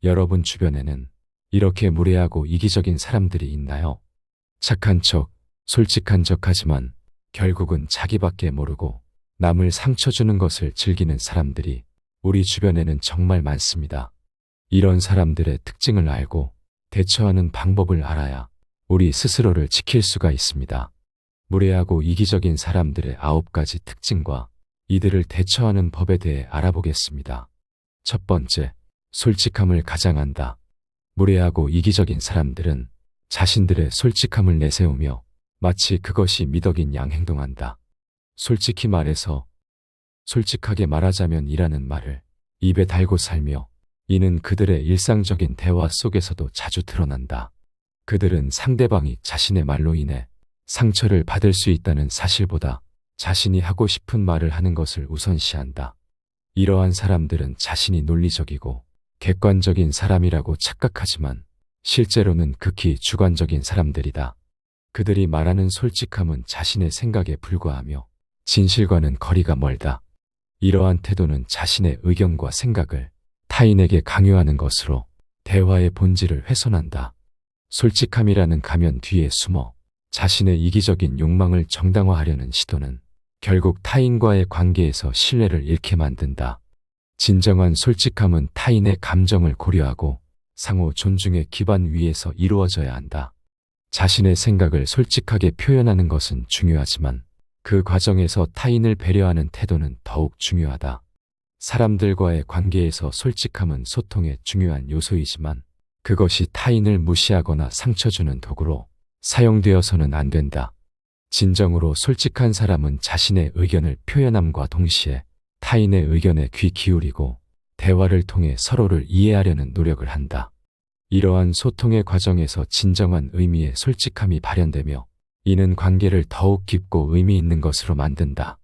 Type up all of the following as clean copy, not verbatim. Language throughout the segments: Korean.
여러분 주변에는 이렇게 무례하고 이기적인 사람들이 있나요? 착한 척, 솔직한 척하지만 결국은 자기밖에 모르고 남을 상처 주는 것을 즐기는 사람들이 우리 주변에는 정말 많습니다. 이런 사람들의 특징을 알고 대처하는 방법을 알아야 우리 스스로를 지킬 수가 있습니다. 무례하고 이기적인 사람들의 9가지 특징과 이들을 대처하는 법에 대해 알아보겠습니다. 첫 번째, 솔직함을 가장한다. 무례하고 이기적인 사람들은 자신들의 솔직함을 내세우며 마치 그것이 미덕인 양 행동한다. 솔직히 말해서 솔직하게 말하자면 이라는 말을 입에 달고 살며 이는 그들의 일상적인 대화 속에서도 자주 드러난다. 그들은 상대방이 자신의 말로 인해 상처를 받을 수 있다는 사실보다 자신이 하고 싶은 말을 하는 것을 우선시한다. 이러한 사람들은 자신이 논리적이고 객관적인 사람이라고 착각하지만 실제로는 극히 주관적인 사람들이다. 그들이 말하는 솔직함은 자신의 생각에 불과하며 진실과는 거리가 멀다. 이러한 태도는 자신의 의견과 생각을 타인에게 강요하는 것으로 대화의 본질을 훼손한다. 솔직함이라는 가면 뒤에 숨어 자신의 이기적인 욕망을 정당화하려는 시도는 결국 타인과의 관계에서 신뢰를 잃게 만든다. 진정한 솔직함은 타인의 감정을 고려하고 상호 존중의 기반 위에서 이루어져야 한다. 자신의 생각을 솔직하게 표현하는 것은 중요하지만 그 과정에서 타인을 배려하는 태도는 더욱 중요하다. 사람들과의 관계에서 솔직함은 소통의 중요한 요소이지만 그것이 타인을 무시하거나 상처 주는 도구로 사용되어서는 안 된다. 진정으로 솔직한 사람은 자신의 의견을 표현함과 동시에 타인의 의견에 귀 기울이고 대화를 통해 서로를 이해하려는 노력을 한다. 이러한 소통의 과정에서 진정한 의미의 솔직함이 발현되며 이는 관계를 더욱 깊고 의미 있는 것으로 만든다.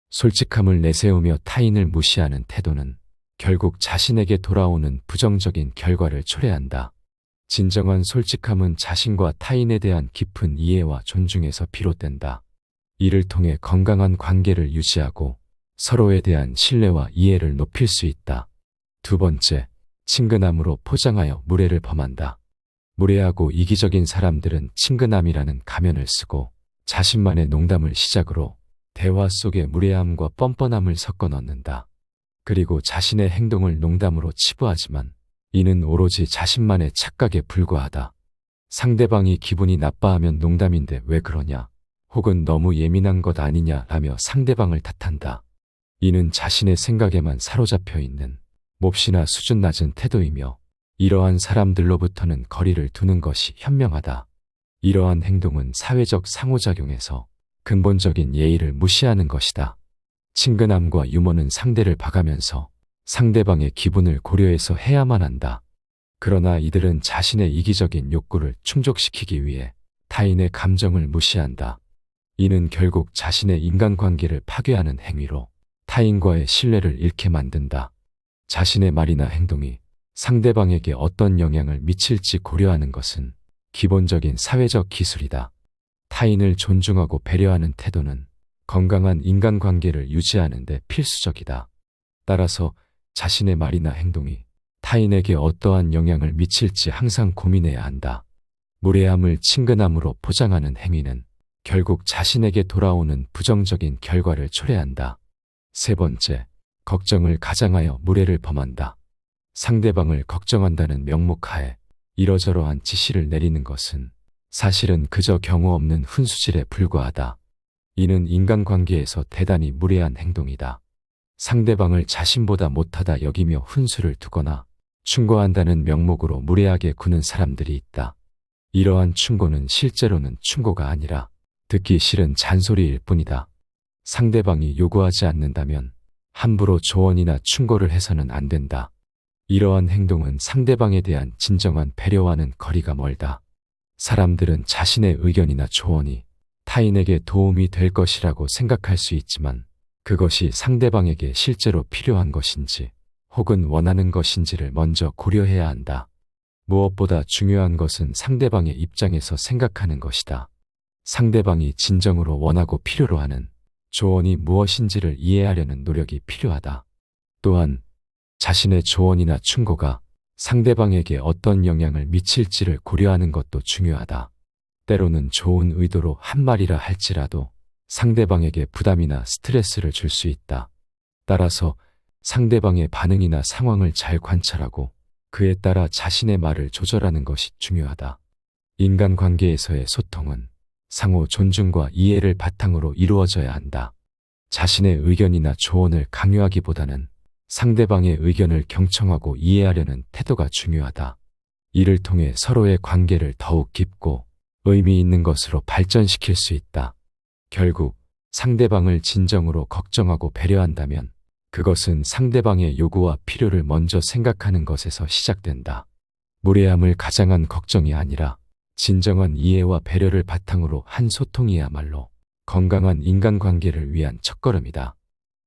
솔직함을 내세우며 타인을 무시하는 태도는 결국 자신에게 돌아오는 부정적인 결과를 초래한다. 진정한 솔직함은 자신과 타인에 대한 깊은 이해와 존중에서 비롯된다. 이를 통해 건강한 관계를 유지하고 서로에 대한 신뢰와 이해를 높일 수 있다. 두 번째, 친근함으로 포장하여 무례를 범한다. 무례하고 이기적인 사람들은 친근함이라는 가면을 쓰고 자신만의 농담을 시작으로 대화 속에 무례함과 뻔뻔함을 섞어 넣는다. 그리고 자신의 행동을 농담으로 치부하지만 이는 오로지 자신만의 착각에 불과하다. 상대방이 기분이 나빠하면 농담인데 왜 그러냐, 혹은 너무 예민한 것 아니냐 라며 상대방을 탓한다. 이는 자신의 생각에만 사로잡혀 있는 몹시나 수준 낮은 태도이며 이러한 사람들로부터는 거리를 두는 것이 현명하다. 이러한 행동은 사회적 상호작용에서 근본적인 예의를 무시하는 것이다. 친근함과 유머는 상대를 봐가면서 상대방의 기분을 고려해서 해야만 한다. 그러나 이들은 자신의 이기적인 욕구를 충족시키기 위해 타인의 감정을 무시한다. 이는 결국 자신의 인간관계를 파괴하는 행위로 타인과의 신뢰를 잃게 만든다. 자신의 말이나 행동이 상대방에게 어떤 영향을 미칠지 고려하는 것은 기본적인 사회적 기술이다. 타인을 존중하고 배려하는 태도는 건강한 인간관계를 유지하는 데 필수적이다. 따라서 자신의 말이나 행동이 타인에게 어떠한 영향을 미칠지 항상 고민해야 한다. 무례함을 친근함으로 포장하는 행위는 결국 자신에게 돌아오는 부정적인 결과를 초래한다. 세 번째, 걱정을 가장하여 무례를 범한다. 상대방을 걱정한다는 명목하에 이러저러한 지시를 내리는 것은 사실은 그저 경우 없는 훈수질에 불과하다. 이는 인간관계에서 대단히 무례한 행동이다. 상대방을 자신보다 못하다 여기며 훈수를 두거나 충고한다는 명목으로 무례하게 구는 사람들이 있다. 이러한 충고는 실제로는 충고가 아니라 듣기 싫은 잔소리일 뿐이다. 상대방이 요구하지 않는다면 함부로 조언이나 충고를 해서는 안 된다. 이러한 행동은 상대방에 대한 진정한 배려와는 거리가 멀다. 사람들은 자신의 의견이나 조언이 타인에게 도움이 될 것이라고 생각할 수 있지만 그것이 상대방에게 실제로 필요한 것인지 혹은 원하는 것인지를 먼저 고려해야 한다. 무엇보다 중요한 것은 상대방의 입장에서 생각하는 것이다. 상대방이 진정으로 원하고 필요로 하는 조언이 무엇인지를 이해하려는 노력이 필요하다. 또한 자신의 조언이나 충고가 상대방에게 어떤 영향을 미칠지를 고려하는 것도 중요하다. 때로는 좋은 의도로 한 말이라 할지라도 상대방에게 부담이나 스트레스를 줄 수 있다. 따라서 상대방의 반응이나 상황을 잘 관찰하고 그에 따라 자신의 말을 조절하는 것이 중요하다. 인간관계에서의 소통은 상호 존중과 이해를 바탕으로 이루어져야 한다. 자신의 의견이나 조언을 강요하기보다는 상대방의 의견을 경청하고 이해하려는 태도가 중요하다. 이를 통해 서로의 관계를 더욱 깊고 의미 있는 것으로 발전시킬 수 있다. 결국 상대방을 진정으로 걱정하고 배려한다면 그것은 상대방의 요구와 필요를 먼저 생각하는 것에서 시작된다. 무례함을 가장한 걱정이 아니라 진정한 이해와 배려를 바탕으로 한 소통이야말로 건강한 인간관계를 위한 첫걸음이다.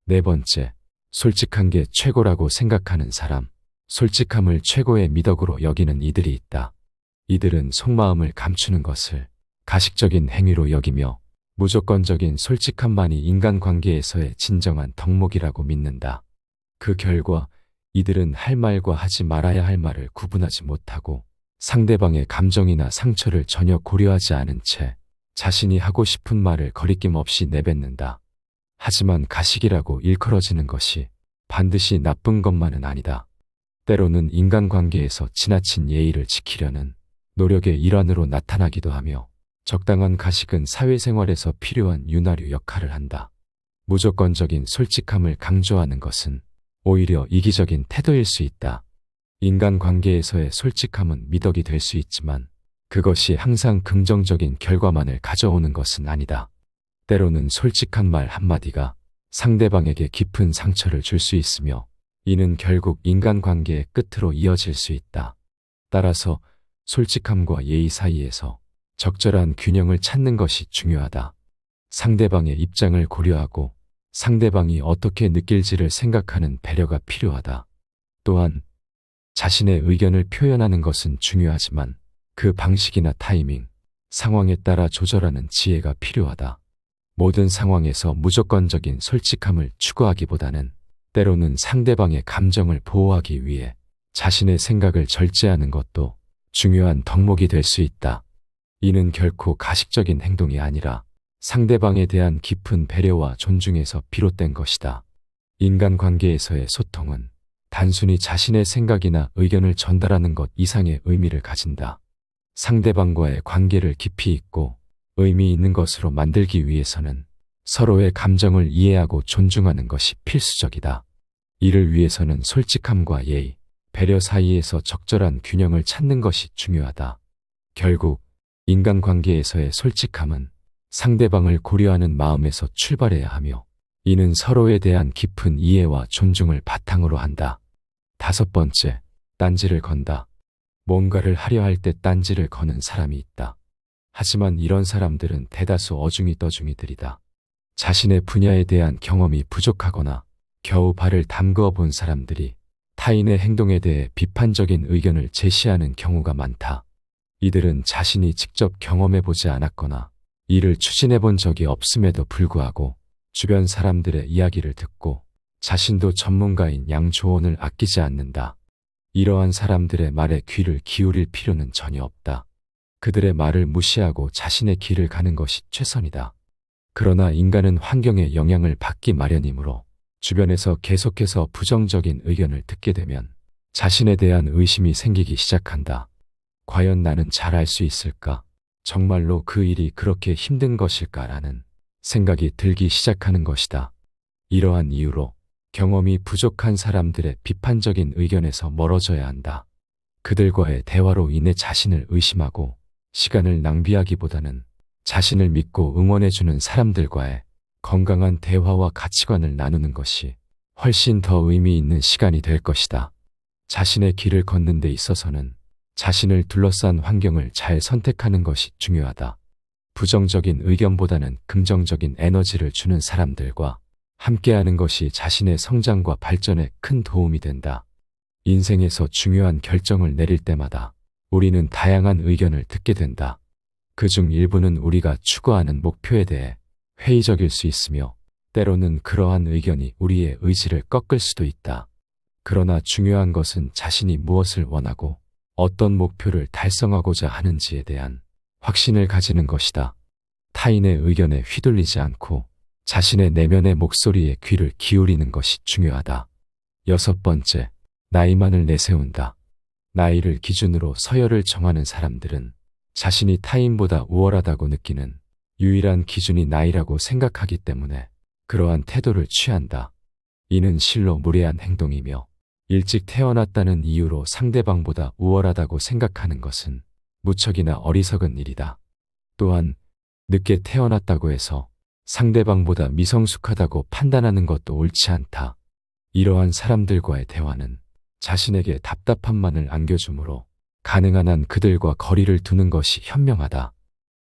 네 번째, 솔직한 게 최고라고 생각하는 사람. 솔직함을 최고의 미덕으로 여기는 이들이 있다. 이들은 속마음을 감추는 것을 가식적인 행위로 여기며 무조건적인 솔직함만이 인간관계에서의 진정한 덕목이라고 믿는다. 그 결과 이들은 할 말과 하지 말아야 할 말을 구분하지 못하고 상대방의 감정이나 상처를 전혀 고려하지 않은 채 자신이 하고 싶은 말을 거리낌 없이 내뱉는다. 하지만 가식이라고 일컬어지는 것이 반드시 나쁜 것만은 아니다. 때로는 인간관계에서 지나친 예의를 지키려는 노력의 일환으로 나타나기도 하며 적당한 가식은 사회생활에서 필요한 윤활유 역할을 한다. 무조건적인 솔직함을 강조하는 것은 오히려 이기적인 태도일 수 있다. 인간관계에서의 솔직함은 미덕이 될 수 있지만 그것이 항상 긍정적인 결과만을 가져오는 것은 아니다. 때로는 솔직한 말 한마디가 상대방에게 깊은 상처를 줄 수 있으며 이는 결국 인간관계의 끝으로 이어질 수 있다. 따라서 솔직함과 예의 사이에서 적절한 균형을 찾는 것이 중요하다. 상대방의 입장을 고려하고 상대방이 어떻게 느낄지를 생각하는 배려가 필요하다. 또한 자신의 의견을 표현하는 것은 중요하지만 그 방식이나 타이밍, 상황에 따라 조절하는 지혜가 필요하다. 모든 상황에서 무조건적인 솔직함을 추구하기보다는 때로는 상대방의 감정을 보호하기 위해 자신의 생각을 절제하는 것도 중요한 덕목이 될 수 있다. 이는 결코 가식적인 행동이 아니라 상대방에 대한 깊은 배려와 존중에서 비롯된 것이다. 인간관계에서의 소통은 단순히 자신의 생각이나 의견을 전달하는 것 이상의 의미를 가진다. 상대방과의 관계를 깊이 있고 의미 있는 것으로 만들기 위해서는 서로의 감정을 이해하고 존중하는 것이 필수적이다. 이를 위해서는 솔직함과 예의, 배려 사이에서 적절한 균형을 찾는 것이 중요하다. 결국 인간관계에서의 솔직함은 상대방을 고려하는 마음에서 출발해야 하며 이는 서로에 대한 깊은 이해와 존중을 바탕으로 한다. 다섯 번째, 딴지를 건다. 뭔가를 하려 할 때 딴지를 거는 사람이 있다. 하지만 이런 사람들은 대다수 어중이 떠중이들이다. 자신의 분야에 대한 경험이 부족하거나 겨우 발을 담그어 본 사람들이 타인의 행동에 대해 비판적인 의견을 제시하는 경우가 많다. 이들은 자신이 직접 경험해보지 않았거나 이를 추진해본 적이 없음에도 불구하고 주변 사람들의 이야기를 듣고 자신도 전문가인 양 조언을 아끼지 않는다. 이러한 사람들의 말에 귀를 기울일 필요는 전혀 없다. 그들의 말을 무시하고 자신의 길을 가는 것이 최선이다. 그러나 인간은 환경의 영향을 받기 마련이므로 주변에서 계속해서 부정적인 의견을 듣게 되면 자신에 대한 의심이 생기기 시작한다. 과연 나는 잘할 수 있을까? 정말로 그 일이 그렇게 힘든 것일까라는 생각이 들기 시작하는 것이다. 이러한 이유로 경험이 부족한 사람들의 비판적인 의견에서 멀어져야 한다. 그들과의 대화로 인해 자신을 의심하고 시간을 낭비하기보다는 자신을 믿고 응원해주는 사람들과의 건강한 대화와 가치관을 나누는 것이 훨씬 더 의미 있는 시간이 될 것이다. 자신의 길을 걷는 데 있어서는 자신을 둘러싼 환경을 잘 선택하는 것이 중요하다. 부정적인 의견보다는 긍정적인 에너지를 주는 사람들과 함께하는 것이 자신의 성장과 발전에 큰 도움이 된다. 인생에서 중요한 결정을 내릴 때마다 우리는 다양한 의견을 듣게 된다. 그중 일부는 우리가 추구하는 목표에 대해 회의적일 수 있으며 때로는 그러한 의견이 우리의 의지를 꺾을 수도 있다. 그러나 중요한 것은 자신이 무엇을 원하고 어떤 목표를 달성하고자 하는지에 대한 확신을 가지는 것이다. 타인의 의견에 휘둘리지 않고 자신의 내면의 목소리에 귀를 기울이는 것이 중요하다. 여섯 번째, 나이만을 내세운다. 나이를 기준으로 서열을 정하는 사람들은 자신이 타인보다 우월하다고 느끼는 유일한 기준이 나이라고 생각하기 때문에 그러한 태도를 취한다. 이는 실로 무례한 행동이며 일찍 태어났다는 이유로 상대방보다 우월하다고 생각하는 것은 무척이나 어리석은 일이다. 또한 늦게 태어났다고 해서 상대방보다 미성숙하다고 판단하는 것도 옳지 않다. 이러한 사람들과의 대화는 자신에게 답답함만을 안겨주므로 가능한 한 그들과 거리를 두는 것이 현명하다.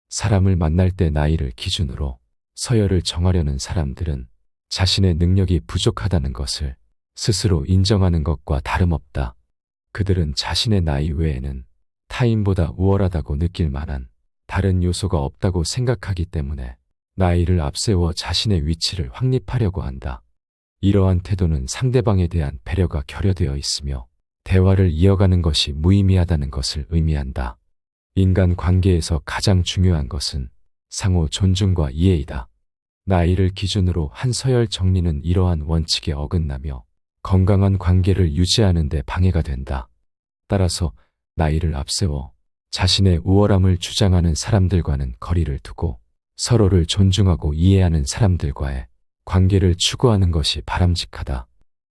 사람을 만날 때 나이를 기준으로 서열을 정하려는 사람들은 자신의 능력이 부족하다는 것을 스스로 인정하는 것과 다름없다. 그들은 자신의 나이 외에는 타인보다 우월하다고 느낄 만한 다른 요소가 없다고 생각하기 때문에 나이를 앞세워 자신의 위치를 확립하려고 한다. 이러한 태도는 상대방에 대한 배려가 결여되어 있으며 대화를 이어가는 것이 무의미하다는 것을 의미한다. 인간 관계에서 가장 중요한 것은 상호 존중과 이해이다. 나이를 기준으로 한 서열 정리는 이러한 원칙에 어긋나며 건강한 관계를 유지하는 데 방해가 된다. 따라서 나이를 앞세워 자신의 우월함을 주장하는 사람들과는 거리를 두고 서로를 존중하고 이해하는 사람들과의 관계를 추구하는 것이 바람직하다.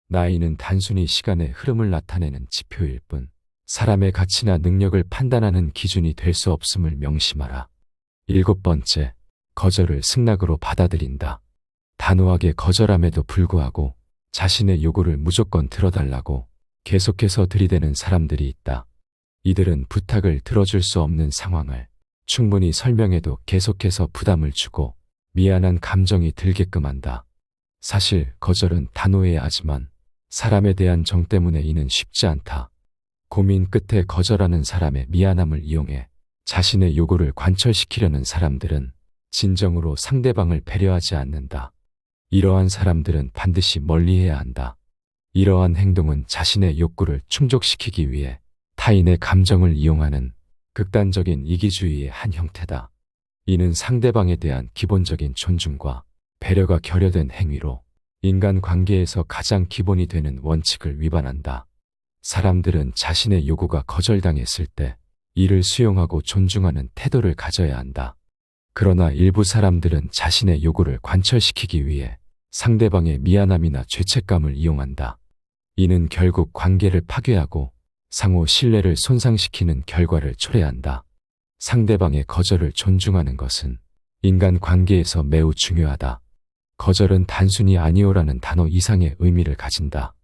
나이는 단순히 시간의 흐름을 나타내는 지표일 뿐 사람의 가치나 능력을 판단하는 기준이 될 수 없음을 명심하라. 일곱 번째, 거절을 승낙으로 받아들인다. 단호하게 거절함에도 불구하고 자신의 요구를 무조건 들어달라고 계속해서 들이대는 사람들이 있다. 이들은 부탁을 들어줄 수 없는 상황을 충분히 설명해도 계속해서 부담을 주고 미안한 감정이 들게끔 한다. 사실 거절은 단호해야 하지만 사람에 대한 정 때문에 이는 쉽지 않다. 고민 끝에 거절하는 사람의 미안함을 이용해 자신의 요구를 관철시키려는 사람들은 진정으로 상대방을 배려하지 않는다. 이러한 사람들은 반드시 멀리해야 한다. 이러한 행동은 자신의 욕구를 충족시키기 위해 타인의 감정을 이용하는 극단적인 이기주의의 한 형태다. 이는 상대방에 대한 기본적인 존중과 배려가 결여된 행위로 인간 관계에서 가장 기본이 되는 원칙을 위반한다. 사람들은 자신의 요구가 거절당했을 때 이를 수용하고 존중하는 태도를 가져야 한다. 그러나 일부 사람들은 자신의 요구를 관철시키기 위해 상대방의 미안함이나 죄책감을 이용한다. 이는 결국 관계를 파괴하고 상호 신뢰를 손상시키는 결과를 초래한다. 상대방의 거절을 존중하는 것은 인간 관계에서 매우 중요하다. 거절은 단순히 아니오라는 단어 이상의 의미를 가진다.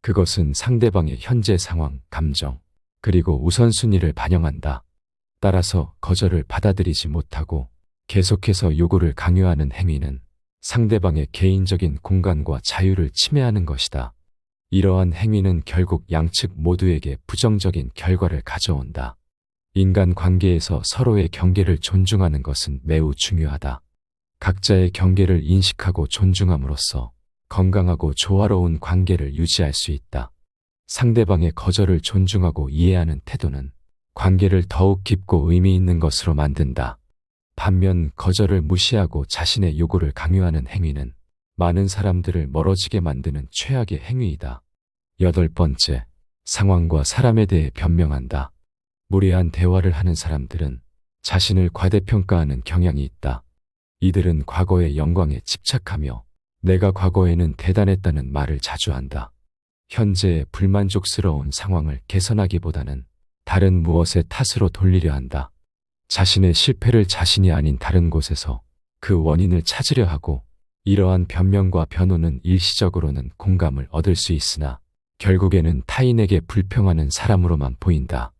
그것은 상대방의 현재 상황, 감정, 그리고 우선순위를 반영한다. 따라서 거절을 받아들이지 못하고 계속해서 요구를 강요하는 행위는 상대방의 개인적인 공간과 자유를 침해하는 것이다. 이러한 행위는 결국 양측 모두에게 부정적인 결과를 가져온다. 인간 관계에서 서로의 경계를 존중하는 것은 매우 중요하다. 각자의 경계를 인식하고 존중함으로써 건강하고 조화로운 관계를 유지할 수 있다. 상대방의 거절을 존중하고 이해하는 태도는 관계를 더욱 깊고 의미 있는 것으로 만든다. 반면 거절을 무시하고 자신의 요구를 강요하는 행위는 많은 사람들을 멀어지게 만드는 최악의 행위이다. 여덟 번째, 상황과 사람에 대해 변명한다. 무례한 대화를 하는 사람들은 자신을 과대평가하는 경향이 있다. 이들은 과거의 영광에 집착하며 내가 과거에는 대단했다는 말을 자주 한다. 현재의 불만족스러운 상황을 개선하기보다는 다른 무엇의 탓으로 돌리려 한다. 자신의 실패를 자신이 아닌 다른 곳에서 그 원인을 찾으려 하고, 이러한 변명과 변호는 일시적으로는 공감을 얻을 수 있으나 결국에는 타인에게 불평하는 사람으로만 보인다.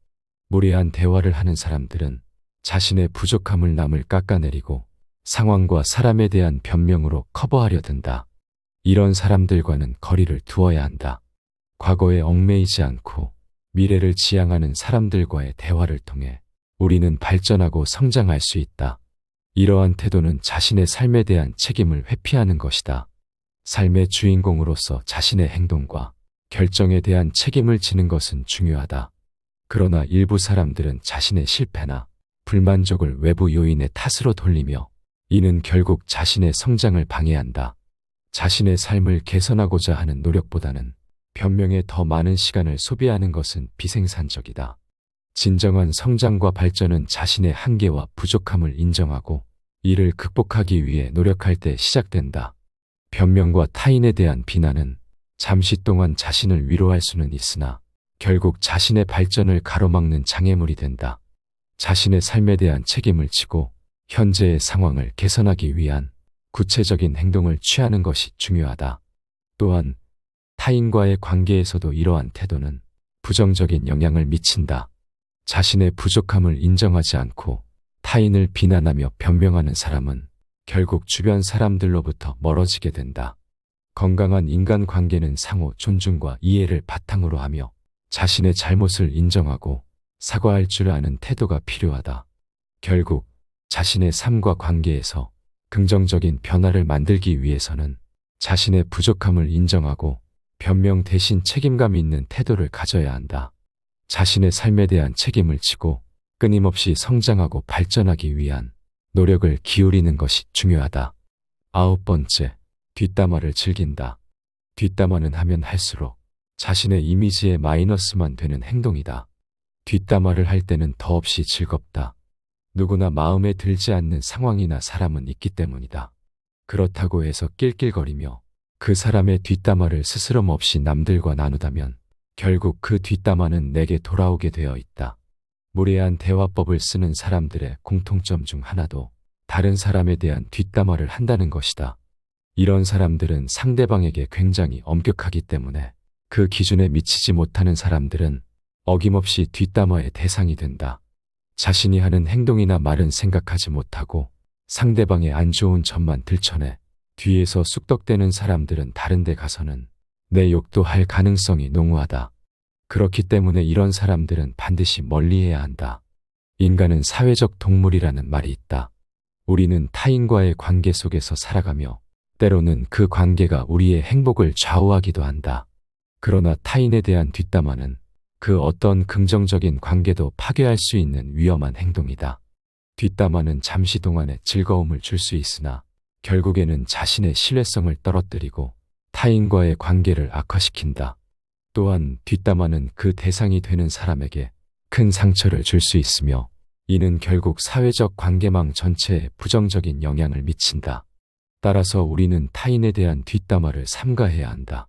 무례한 대화를 하는 사람들은 자신의 부족함을 남을 깎아내리고 상황과 사람에 대한 변명으로 커버하려 든다. 이런 사람들과는 거리를 두어야 한다. 과거에 얽매이지 않고 미래를 지향하는 사람들과의 대화를 통해 우리는 발전하고 성장할 수 있다. 이러한 태도는 자신의 삶에 대한 책임을 회피하는 것이다. 삶의 주인공으로서 자신의 행동과 결정에 대한 책임을 지는 것은 중요하다. 그러나 일부 사람들은 자신의 실패나 불만족을 외부 요인의 탓으로 돌리며 이는 결국 자신의 성장을 방해한다. 자신의 삶을 개선하고자 하는 노력보다는 변명에 더 많은 시간을 소비하는 것은 비생산적이다. 진정한 성장과 발전은 자신의 한계와 부족함을 인정하고 이를 극복하기 위해 노력할 때 시작된다. 변명과 타인에 대한 비난은 잠시 동안 자신을 위로할 수는 있으나 결국 자신의 발전을 가로막는 장애물이 된다. 자신의 삶에 대한 책임을 지고 현재의 상황을 개선하기 위한 구체적인 행동을 취하는 것이 중요하다. 또한 타인과의 관계에서도 이러한 태도는 부정적인 영향을 미친다. 자신의 부족함을 인정하지 않고 타인을 비난하며 변명하는 사람은 결국 주변 사람들로부터 멀어지게 된다. 건강한 인간관계는 상호 존중과 이해를 바탕으로 하며 자신의 잘못을 인정하고 사과할 줄 아는 태도가 필요하다. 결국 자신의 삶과 관계에서 긍정적인 변화를 만들기 위해서는 자신의 부족함을 인정하고 변명 대신 책임감 있는 태도를 가져야 한다. 자신의 삶에 대한 책임을 지고 끊임없이 성장하고 발전하기 위한 노력을 기울이는 것이 중요하다. 9번째, 뒷담화를 즐긴다. 뒷담화는 하면 할수록 자신의 이미지에 마이너스만 되는 행동이다. 뒷담화를 할 때는 더없이 즐겁다. 누구나 마음에 들지 않는 상황이나 사람은 있기 때문이다. 그렇다고 해서 낄낄거리며 그 사람의 뒷담화를 스스럼 없이 남들과 나누다면 결국 그 뒷담화는 내게 돌아오게 되어 있다. 무례한 대화법을 쓰는 사람들의 공통점 중 하나도 다른 사람에 대한 뒷담화를 한다는 것이다. 이런 사람들은 상대방에게 굉장히 엄격하기 때문에 그 기준에 미치지 못하는 사람들은 어김없이 뒷담화의 대상이 된다. 자신이 하는 행동이나 말은 생각하지 못하고 상대방의 안 좋은 점만 들춰내 뒤에서 쑥덕대는 사람들은 다른 데 가서는 내 욕도 할 가능성이 농후하다. 그렇기 때문에 이런 사람들은 반드시 멀리해야 한다. 인간은 사회적 동물이라는 말이 있다. 우리는 타인과의 관계 속에서 살아가며 때로는 그 관계가 우리의 행복을 좌우하기도 한다. 그러나 타인에 대한 뒷담화는 그 어떤 긍정적인 관계도 파괴할 수 있는 위험한 행동이다. 뒷담화는 잠시 동안의 즐거움을 줄 수 있으나 결국에는 자신의 신뢰성을 떨어뜨리고 타인과의 관계를 악화시킨다. 또한 뒷담화는 그 대상이 되는 사람에게 큰 상처를 줄 수 있으며 이는 결국 사회적 관계망 전체에 부정적인 영향을 미친다. 따라서 우리는 타인에 대한 뒷담화를 삼가해야 한다.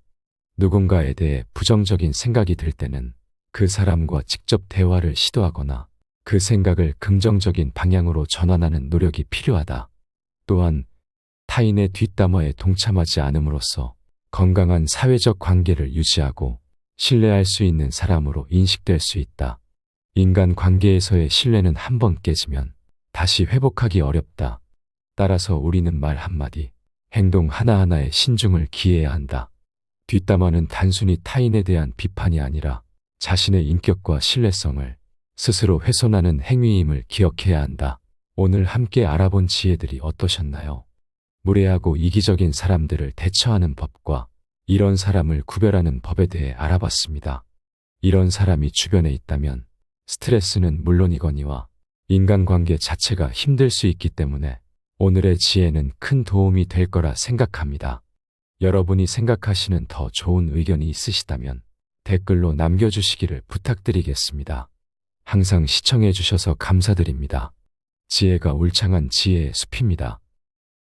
누군가에 대해 부정적인 생각이 들 때는 그 사람과 직접 대화를 시도하거나 그 생각을 긍정적인 방향으로 전환하는 노력이 필요하다. 또한 타인의 뒷담화에 동참하지 않음으로써 건강한 사회적 관계를 유지하고 신뢰할 수 있는 사람으로 인식될 수 있다. 인간 관계에서의 신뢰는 한번 깨지면 다시 회복하기 어렵다. 따라서 우리는 말 한마디, 행동 하나하나에 신중을 기해야 한다. 뒷담화는 단순히 타인에 대한 비판이 아니라 자신의 인격과 신뢰성을 스스로 훼손하는 행위임을 기억해야 한다. 오늘 함께 알아본 지혜들이 어떠셨나요? 무례하고 이기적인 사람들을 대처하는 법과 이런 사람을 구별하는 법에 대해 알아봤습니다. 이런 사람이 주변에 있다면 스트레스는 물론이거니와 인간관계 자체가 힘들 수 있기 때문에 오늘의 지혜는 큰 도움이 될 거라 생각합니다. 여러분이 생각하시는 더 좋은 의견이 있으시다면 댓글로 남겨주시기를 부탁드리겠습니다. 항상 시청해 주셔서 감사드립니다. 지혜가 울창한 지혜의 숲입니다.